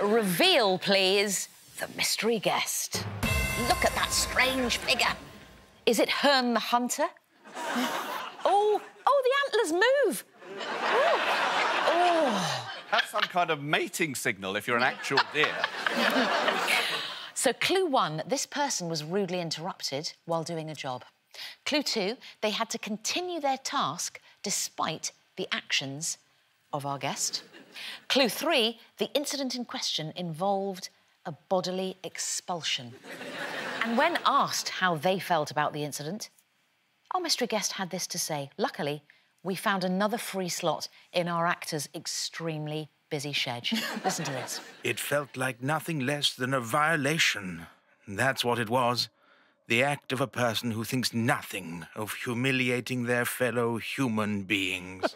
Reveal, please, the mystery guest. Look at that strange figure. Is it Herne the Hunter? Oh, the antlers move. Oh. That's some kind of mating signal if you're an actual deer. So, clue 1, this person was rudely interrupted while doing a job. Clue 2, they had to continue their task despite the actions of our guest. Clue 3, the incident in question involved a bodily expulsion. And when asked how they felt about the incident, our mystery guest had this to say. Luckily, we found another free slot in our actor's extremely busy schedule. Listen to this. It felt like nothing less than a violation. That's what it was. The act of a person who thinks nothing of humiliating their fellow human beings.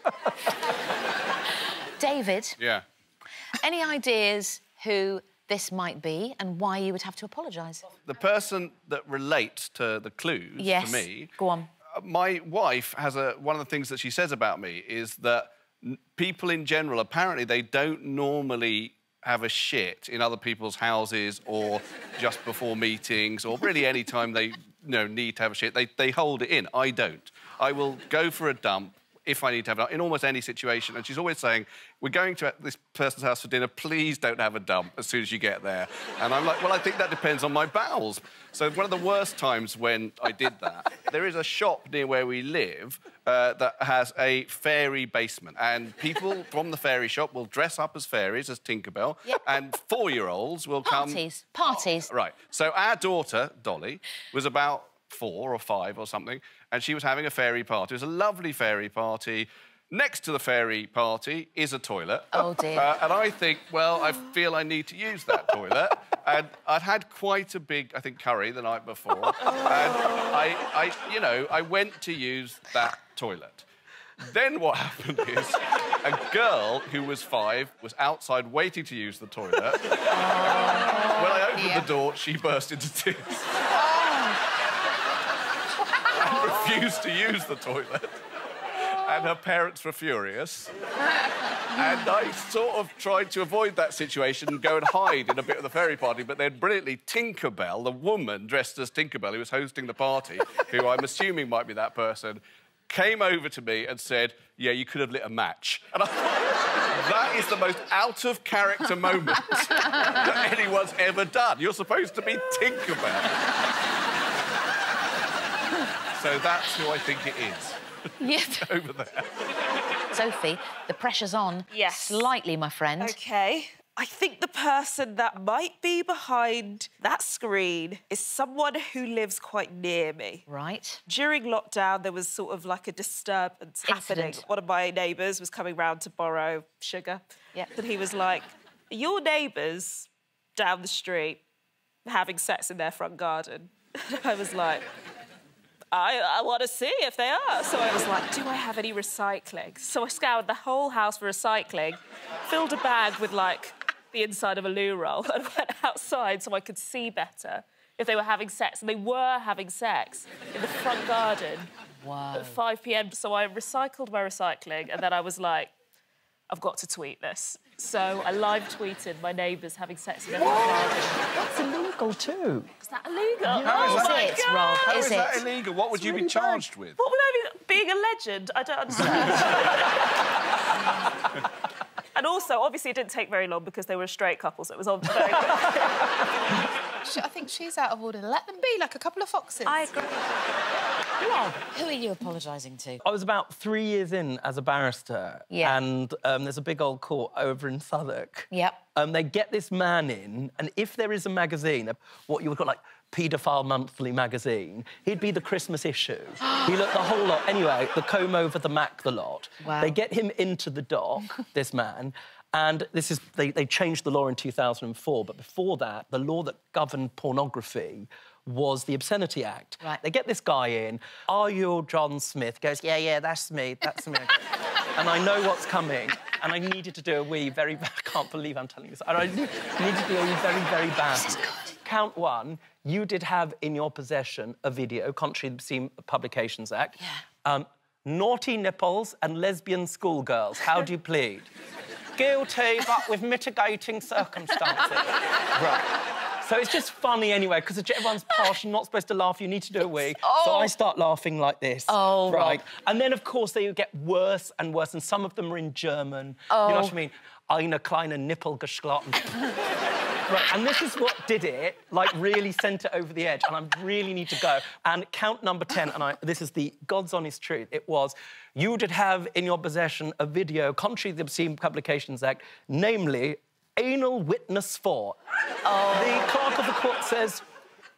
David? Yeah. Any ideas who this might be and why you would have to apologise? The person that relates to the clues, yes. to me... Go on. My wife has one of the things that she says about me is that people in general, apparently, they don't normally have a shit in other people's houses or just before meetings or really any time they need to have a shit. They hold it in. I don't. I will go for a dump if I need to have it in almost any situation. And she's always saying, we're going to this person's house for dinner, please don't have a dump as soon as you get there. And I'm like, well, I think that depends on my bowels. So one of the worst times when I did that, there is a shop near where we live that has a fairy basement. And people from the fairy shop will dress up as fairies, as Tinkerbell, yep. and 4-year-olds will come... Parties. Oh, right. So our daughter, Dolly, was about 4 or 5 or something, and she was having a fairy party. It was a lovely fairy party. Next to the fairy party is a toilet. Oh, dear. And I think, well, I feel I need to use that toilet. And I'd had quite a big, I think, curry the night before. And I went to use that toilet. Then what happened is a girl who was 5 was outside waiting to use the toilet. When I opened the door, she burst into tears. And refused to use the toilet. And her parents were furious. And I sort of tried to avoid that situation and go and hide in a bit of the fairy party, but then brilliantly, Tinkerbell, the woman dressed as Tinkerbell who was hosting the party, who I'm assuming might be that person, came over to me and said, yeah, you could have lit a match. And I thought, that is the most out-of-character moment that anyone's ever done. You're supposed to be Tinkerbell. So that's who I think it is. Yes. Over there. Sophie, the pressure's on. Yes. Slightly, my friend. OK. I think the person that might be behind that screen is someone who lives quite near me. Right. During lockdown, there was sort of like a disturbance happening. One of my neighbours was coming round to borrow sugar. Yep. And he was like, are your neighbours down the street having sex in their front garden? And I was like... I want to see if they are. So I was like, do I have any recycling? So I scoured the whole house for recycling, filled a bag with, like, the inside of a loo roll and went outside so I could see better if they were having sex. And they were having sex in the front garden at 5 p.m. So I recycled my recycling and then I was like, I've got to tweet this. So I live-tweeted my neighbours having sex in their front garden. That's illegal too. Is that illegal? How is it, Rob? How is that illegal? What would you be charged with? What would I be? Being a legend? I don't understand. And also, obviously, it didn't take very long because they were a straight couple, so it was on very quick. I think she's out of order. Let them be, like a couple of foxes. I agree. Rob, who are you apologising to? I was about 3 years in as a barrister. Yeah. And there's a big old court over in Southwark. Yep. They get this man in, and if there is a magazine, what you would call, like, Paedophile Monthly magazine, he'd be the Christmas issue. He looked the whole lot. Anyway, the comb over, the Mac, the lot. Wow. They get him into the dock, this man, and this is... They changed the law in 2004, but before that, the law that governed pornography was the Obscenity Act. Right. They get this guy in. Are you John Smith? He goes, yeah, that's me, that's me. And I know what's coming, and I needed to do a wee very... I can't believe I'm telling you this. And I needed to do a wee very, very badly. This is good. Count 1, you did have in your possession a video, contrary to the Obscene Publications Act. Yeah. Naughty nipples and lesbian schoolgirls. How do you plead? guilty, but with mitigating circumstances. Right. So it's just funny anyway, because everyone's posh, you're not supposed to laugh, you need to do a wee. Oh. So I start laughing like this. Oh, right. Rob. And then, of course, they get worse and worse, and some of them are in German. Oh. You know what I mean? Eine kleine Nippel geschlagen. Right, and this is what did it, like, really sent it over the edge, and I really need to go. And count number 10, and this is the God's honest truth, it was, you did have in your possession a video contrary to the Obscene Publications Act, namely, anal witness for. The clerk of the court says,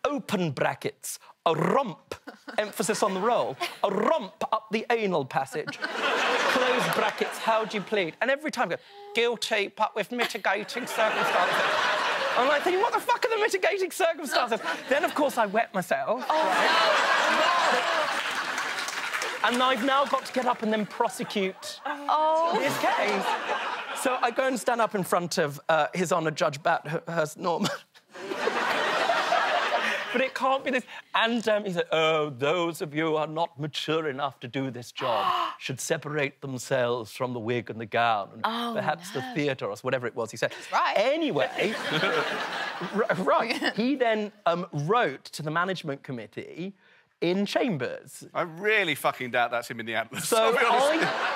open brackets, a romp, emphasis on the roll, a romp up the anal passage, close brackets, how do you plead? And every time I go, guilty, but with mitigating circumstances. I'm like thinking, what the fuck are the mitigating circumstances? Then, of course, I wet myself. And I've now got to get up and then prosecute this case. So I go and stand up in front of His Honour Judge Bathurst Norman. But it can't be this. And he said, oh, those of you who are not mature enough to do this job should separate themselves from the wig and the gown and perhaps the theatre or whatever it was he said. Right. Anyway, right, he then wrote to the management committee in Chambers. I really fucking doubt that's him in the Atlas. So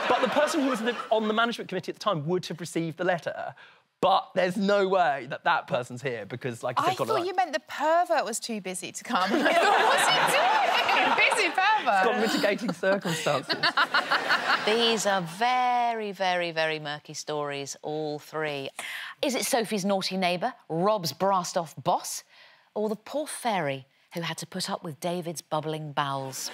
but the person who was on the management committee at the time would have received the letter, but there's no way that that person's here because, like I thought you meant the pervert was too busy to come. I thought, what's he doing? Busy pervert. It's got mitigating circumstances. These are very, very, very murky stories, all three. Is it Sophie's naughty neighbour, Rob's brassed-off boss, or the poor fairy who had to put up with David's bubbling bowels?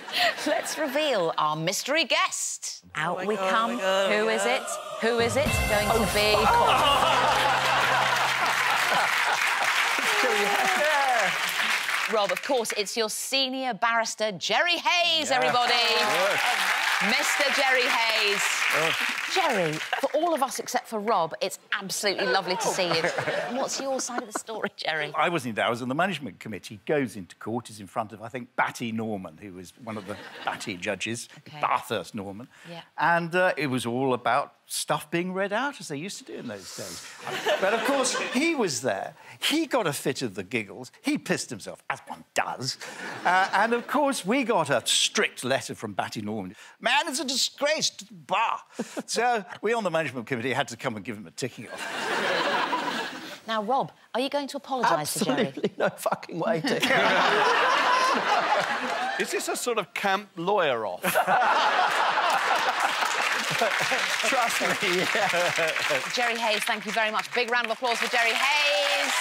Let's reveal our mystery guest. Out we come. Who is it? Who is it going to be? Rob, of course, it's your senior barrister, Jerry Hayes, everybody. Mr. Jerry Hayes. Jerry, for all of us except for Rob, it's absolutely lovely to see you. What's your side of the story, Jerry? I wasn't there. I was on the management committee. Goes into court, is in front of, I think, Batty Norman, who was one of the Batty judges, Bathurst Norman. Yeah. And it was all about stuff being read out, as they used to do in those days. But, of course, he was there. He got a fit of the giggles. He pissed himself, as one does. And, of course, we got a strict letter from Batty Norman. Man, it's a disgrace to the bar. So we on the management committee had to come and give him a ticking off. Now, Rob, are you going to apologise to Jerry? Absolutely no fucking way to. Is this a sort of camp lawyer off? Trust me, yeah. Jerry Hayes, thank you very much. Big round of applause for Jerry Hayes.